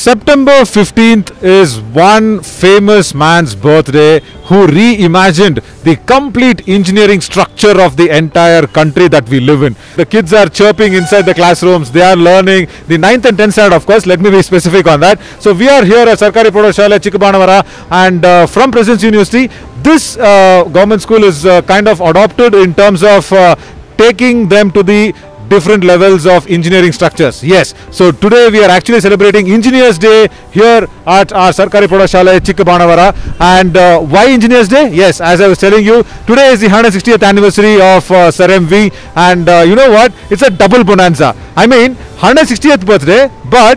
September 15th is one famous man's birthday who reimagined the complete engineering structure of the entire country that we live in. The kids are chirping inside the classrooms, they are learning the 9th and 10th standard, of course, let me be specific on that. So we are here at Sarkari Pradhashala Chikkabanavara, and from Presidency University, this government school is kind of adopted in terms of taking them to the different levels of engineering structures. Yes, so today we are actually celebrating Engineers Day here at our Sarkari Pradhashala Chikkabanavara. And why Engineers Day? Yes, as I was telling you, today is the 160th anniversary of Sir MV, and you know what? It's a double bonanza. I mean, 160th birthday, but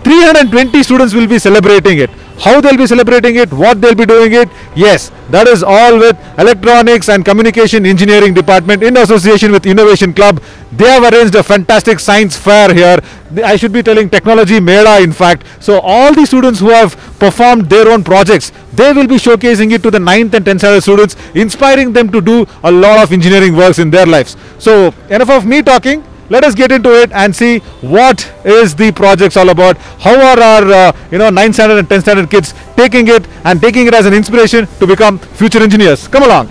320 students will be celebrating it. How they'll be celebrating it, what they'll be doing it, yes, that is all with Electronics and Communication Engineering Department in association with Innovation Club. They have arranged a fantastic science fair here. I should be telling Technology Mela, in fact. So all the students who have performed their own projects, they will be showcasing it to the 9th and 10th standard students, inspiring them to do a lot of engineering works in their lives. So enough of me talking. Let us get into it and see what is the projects all about. How are our 9th standard and 10th standard kids taking it and taking it as an inspiration to become future engineers. Come along.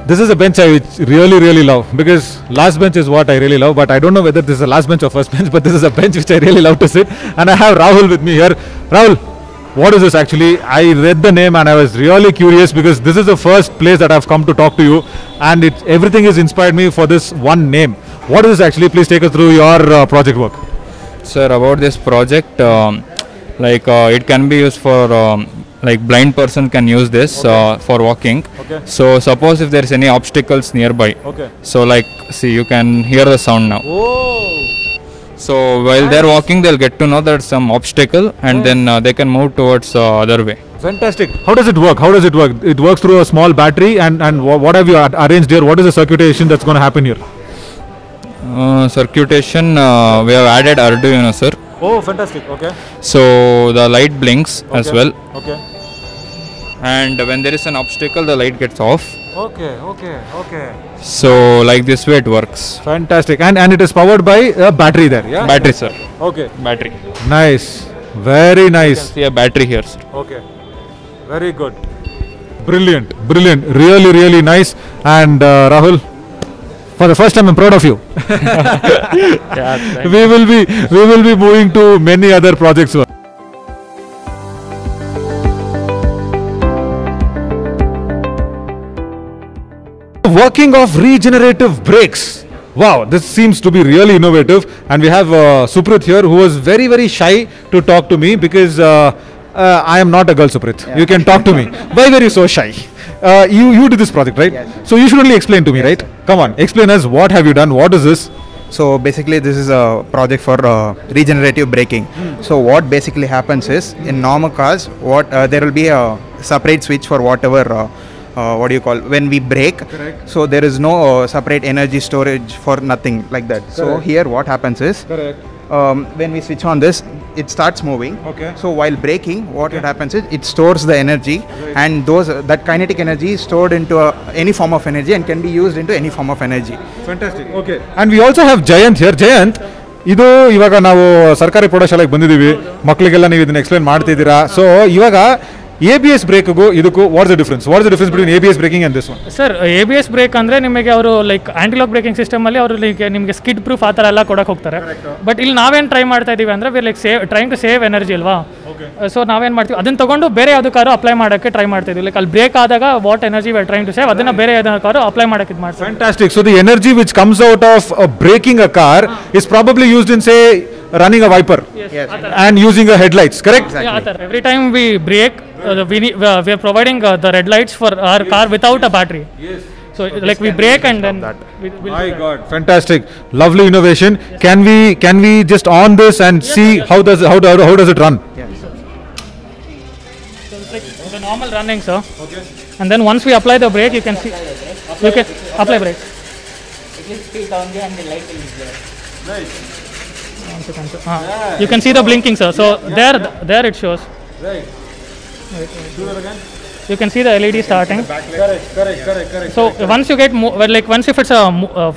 This is a bench I really love, because last bench is what I really love, but I don't know whether this is the last bench or first bench, but this is a bench which I really love to sit. And I have Rahul with me here. Rahul, what is this actually? I read the name and I was really curious, because this is the first place that I've come to talk to you, and everything has inspired me for this one name. What is this actually? Please take us through your project work. Sir, about this project, it can be used for blind person can use this for walking. Okay. So suppose if there is any obstacles nearby. Okay. So see, you can hear the sound now. Oh. So while they're walking, they'll get to know that some obstacle, and then they can move towards other way. Fantastic. How does it work? It works through a small battery, and what have you arranged here? What is the circuitation that's going to happen here? Circuitation, we have added Arduino, sir. Oh, fantastic. Okay. So the light blinks as well. Okay. And when there is an obstacle, the light gets off. Okay. So like this way it works. Fantastic. And it is powered by a battery there, yeah? Battery, sir. Okay. Battery. Nice. Very nice. You can see a battery here, sir. Okay. Very good. Brilliant. Really nice. And Rahul, for the first time, I'm proud of you. Yeah, we will be moving to many other projects. Working of regenerative brakes. Wow, this seems to be really innovative. And we have Suprit here, who was very shy to talk to me, because I am not a girl, Suprit. Yeah. You can talk to me. Why were you so shy? You did this project, right? Yes. So you should only explain to me, Yes, right? sir. Come on, explain us, what have you done? What is this? So basically this is a project for regenerative braking. So what basically happens is, in normal cars, there will be a separate switch for whatever when we brake. Correct. So there is no separate energy storage for nothing like that. So Correct. here what happens is, Correct. when we switch on this, it starts moving. Okay. So while braking, what Okay. it happens is, it stores the energy, Right. and that kinetic energy is stored into any form of energy and can be used into any form of energy. Fantastic. Okay. And we also have Jayant here. Jayant, ಇದು ಇವಾಗ ನಾವು ಸರ್ಕಾರಿ ಪ್ರೌಢಶಾಲೆಗೆ ಬಂದಿದ್ದೀವಿ, ಮಕ್ಕಳಿಗೆಲ್ಲ ನೀವು ಇದನ್ನ explain ಮಾಡ್ತಿದ್ದೀರಾ. ಸೊ ಇವಾಗ ABS ಬ್ರೇಕ್ಗೂ ಇದಕ್ಕೂ what's the difference between ABS braking and this one? Sir, ABS brake ಅಂದರೆ ನಿಮಗೆ ಅವರು ಆಂಟಿಲಾಕ್ ಬ್ರೇಕಿಂಗ್ ಸಿಸ್ಟಮಲ್ಲಿ ಅವರು ನಿಮಗೆ ಸ್ಕಿಡ್ ಪ್ರೂಫ್ ಆ ಥರ ಎಲ್ಲ ಕೊಡಕ್ಕೆ ಹೋಗ್ತಾರೆ. ಬಟ್ ಇಲ್ಲಿ ನಾವೇನು ಟ್ರೈ ಮಾಡ್ತಾ ಇದ್ದೀವಿ ಅಂದರೆ ಟ್ರೈಂಗ್ ಟು ಸೇವ್ ಎನರ್ಜಿ ಅಲ್ವಾ. ಸೊ ನಾವೇನು ಮಾಡ್ತೀವಿ, ಅದನ್ನು ತೊಗೊಂಡು ಬೇರೆ ಯಾವುದಕ್ಕಾರು ಅಪ್ಲೈ ಮಾಡೋಕ್ಕೆ ಟ್ರೈ ಮಾಡ್ತಿದ್ವಿ. ಅಲ್ಲಿ ಬ್ರೇಕ್ ಆದಾಗ what energy we are trying to save, ಅದನ್ನು ಬೇರೆ ಯಾವುದಕ್ಕಾರು ಅಪ್ಲೈ ಮಾಡೋಕ್ಕೆ ಇದು ಮಾಡ್ತೀವಿ. Fantastic. So the energy which comes out of braking a car is probably used in, say, running a wiper. Yes. And using a headlights, correct? Exactly. Yeah, every time we brake, we are providing the red lights for our car without a battery. Yes. So we brake and then we'll My God, fantastic, lovely innovation. Can we just on this and see how does it run? Yes. So it's like the normal running, sir. Okay. And then once we apply the brake, you can see. You can apply brake. It will speed on and the light will be there. Right. You can see the blinking, sir. So there it shows. Right. Do that again. You can see the LED starting. Correct. So once you get once if it's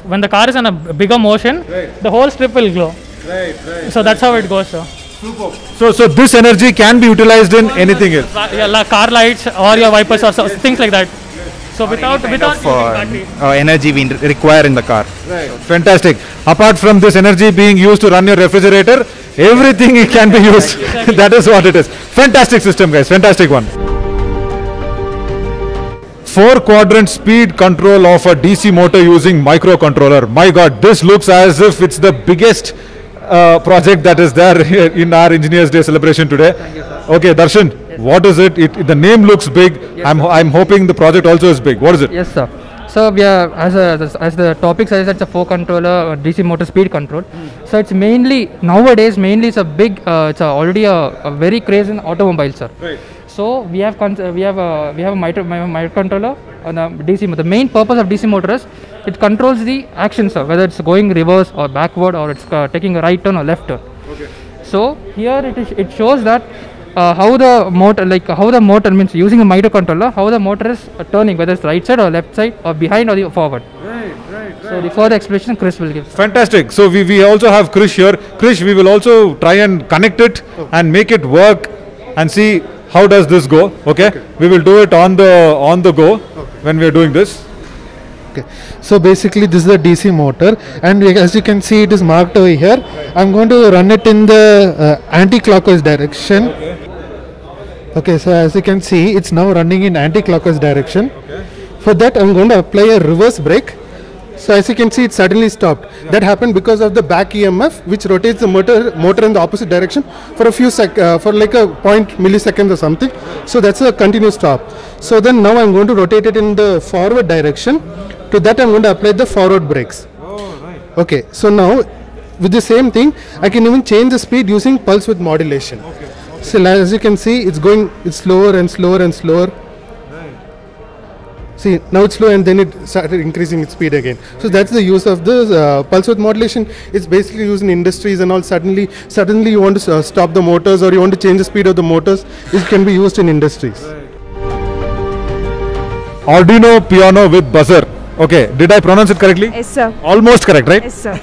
when the car is in a bigger motion, the whole strip will glow. Right. So that's how it goes. So this energy can be utilized in anything else. Yeah, like car lights or your wipers or things like that. So without using battery. Energy we require in the car. Fantastic. Apart from this energy being used to run your refrigerator, everything it can be used. That is what it is. Fantastic system, guys. Fantastic one. 4-quadrant speed control of a DC motor using microcontroller. My God, this looks as if it's the biggest project that is there here in our Engineers Day celebration today. Okay, Darshan, what is it? The name looks big. I'm hoping the project also is big. What is it? Yes, sir. So we are as the topic says, it's a 4-controller DC motor speed control. So it's mainly nowadays it's a big it's already a very craze in automobiles, sir. Right. So we have a microcontroller on the DC motor. The main purpose of DC motor is it controls the action, sir, whether it's going reverse or backward or it's taking a right turn or left turn. Okay. So here it shows that how the motor means using a microcontroller, how the motor is turning, whether it's right side or left side or behind or the forward. Right. So the further explanation Chris will give. Fantastic. So we also have Krish here. Krish, we will also try and connect it and make it work and see how does this go. Okay. We will do it on the go when we are doing this. Okay. So basically this is a DC motor, and as you can see it is marked over here. I'm going to run it in the anti-clockwise direction. Okay, so as you can see it's now running in anti-clockwise direction. For that I'm going to apply a reverse brake. So as you can see it suddenly stopped. That happened because of the back EMF which rotates the motor in the opposite direction for a few for like a 0.0 milliseconds or something. So that's a continuous stop. So then now I'm going to rotate it in the forward direction. To that I'm going to apply the forward brakes. Okay, so now with the same thing I can even change the speed using pulse width modulation. So as you can see it's slower and slower and slower. See, now it's slow and then it started increasing its speed again. So that's the use of the pulse width modulation. It's basically used in industries and all. Suddenly you want to stop the motors or you want to change the speed of the motors. It can be used in industries. Arduino piano with buzzer. Okay, did I pronounce it correctly? Yes, sir. Almost correct, right? Yes, sir.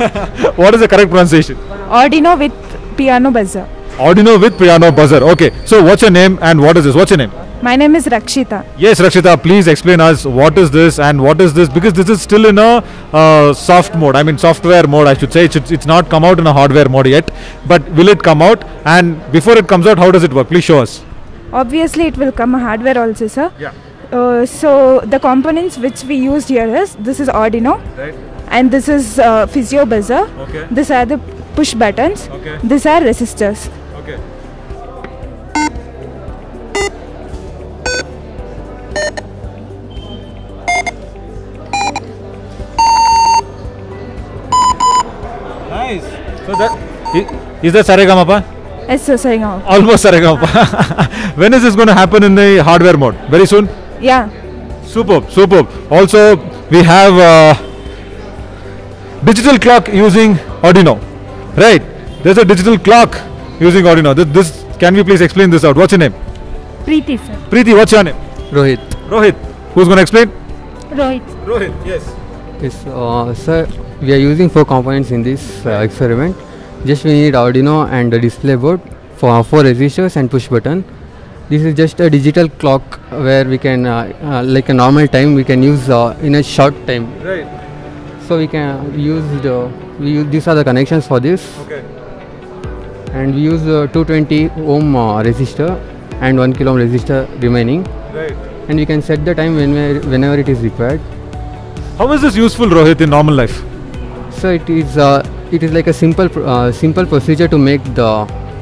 What is the correct pronunciation? Arduino with piano buzzer. Arduino with piano buzzer. Okay, so what's your name and what is this? What's your name? My name is Rakshita. Yes, Rakshita, please explain us what is this and what is this, because this is still in a soft mode. I mean software mode, I should say. It's not come out in a hardware mode yet, but will it come out? And before it comes out, how does it work? Please show us. Obviously, it will come hardware also, sir. Yeah. So the components which we used here this is Arduino, Right. and this is physio buzzer. Okay. These are the push buttons. Okay. These are resistors. Okay. Nice. So is that Saregamapa? Yes, sir. Saying out. Almost Saregamapa. When is this going to happen in the hardware mode? Very soon? Yeah. Superb. Also, we have digital clock using Arduino. Right. There's a digital clock using Arduino. This can we please explain this out? What's your name? Preeti, sir. Preeti, what's your name? Rohit. Rohit. Who's going to explain? Rohit. Rohit, yes. Yes, sir, we are using 4 components in this experiment. Just we need Arduino and a display board for 4 resistors and push button. This is just a digital clock where we can, like a normal time, we can use in a short time. Right. So we can use these are the connections for this. Okay. And we use 220 ohm resistor and 1 kilo ohm resistor remaining. Right. And we can set the time whenever it is required. How is this useful, Rohit, in normal life? So it is like a simple procedure to make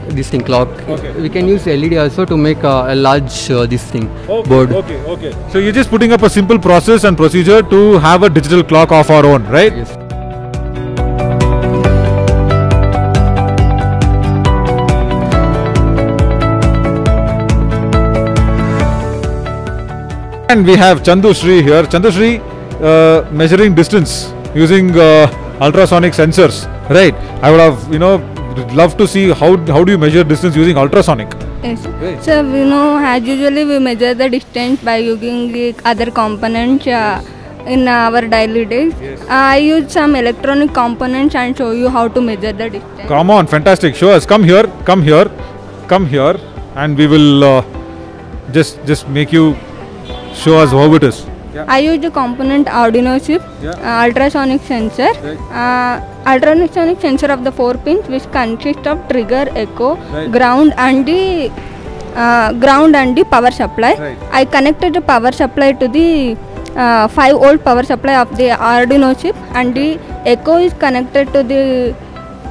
this thing clock. Okay. We can use LED also to make a large board. Okay. So you're just putting up a simple process and procedure to have a digital clock of our own, right? Yes. And we have Chandu Shri here. Chandu Shri measuring distance using ultrasonic sensors, right? I would have, loved to see how do you measure distance using ultrasonic? Yes. Great. So we know as usually we measure the distance by using the other components in our daily days. Yes. I use some electronic components and show you how to measure the distance. Come on, fantastic. Show us. Come here, come here, come here, and we will just make you show us how it is. I use the component Arduino chip, ultrasonic sensor, ultrasonic sensor of the 4 pins, which consists of trigger, echo, ground and the power supply. Right. I connected the power supply to the 5-volt power supply of the Arduino chip, and the echo is connected to the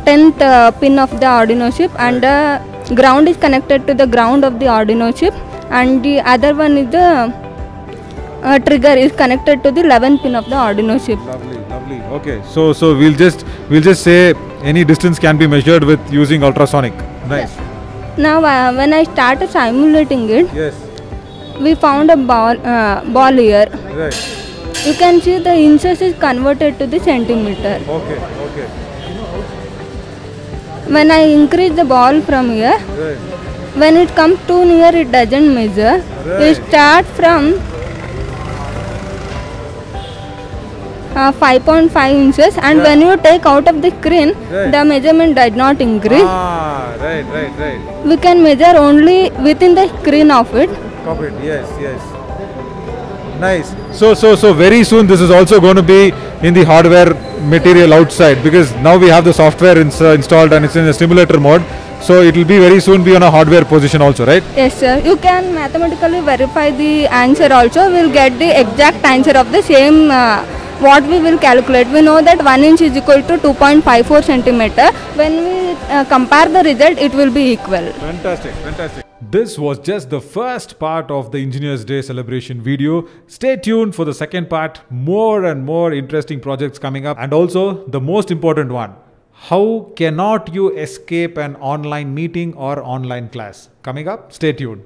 10th pin of the Arduino chip, and the ground is connected to the ground of the Arduino chip, and the other one is the trigger is connected to the 11th pin of the Arduino chip. Lovely, lovely. Okay, so we'll just say any distance can be measured with using ultrasonic. Nice. Now when I started simulating it, Yes. we found a ball here. Right. You can see the inches is converted to the centimeter. Okay. Okay. When I increase the ball from here, Right. when it comes too near, it doesn't measure. Right. We start from 5.5 inches, and when you take out of the screen, Right. the measurement does not increase. Right. We can measure only within the screen of it. Copy it. Yes. Nice. So very soon this is also going to be in the hardware material outside, because now we have the software installed and it's in a simulator mode. So it will be very soon be on a hardware position also, right? Yes, sir. You can mathematically verify the answer also. We'll get the exact answer of the same what we will calculate. We know that 1 inch is equal to 2.54 centimeter. When we compare the result, it will be equal. Fantastic. This was just the first part of the Engineers Day celebration video. Stay tuned for the second part. More and more interesting projects coming up. And also the most important one, how cannot you escape an online meeting or online class? Coming up, stay tuned.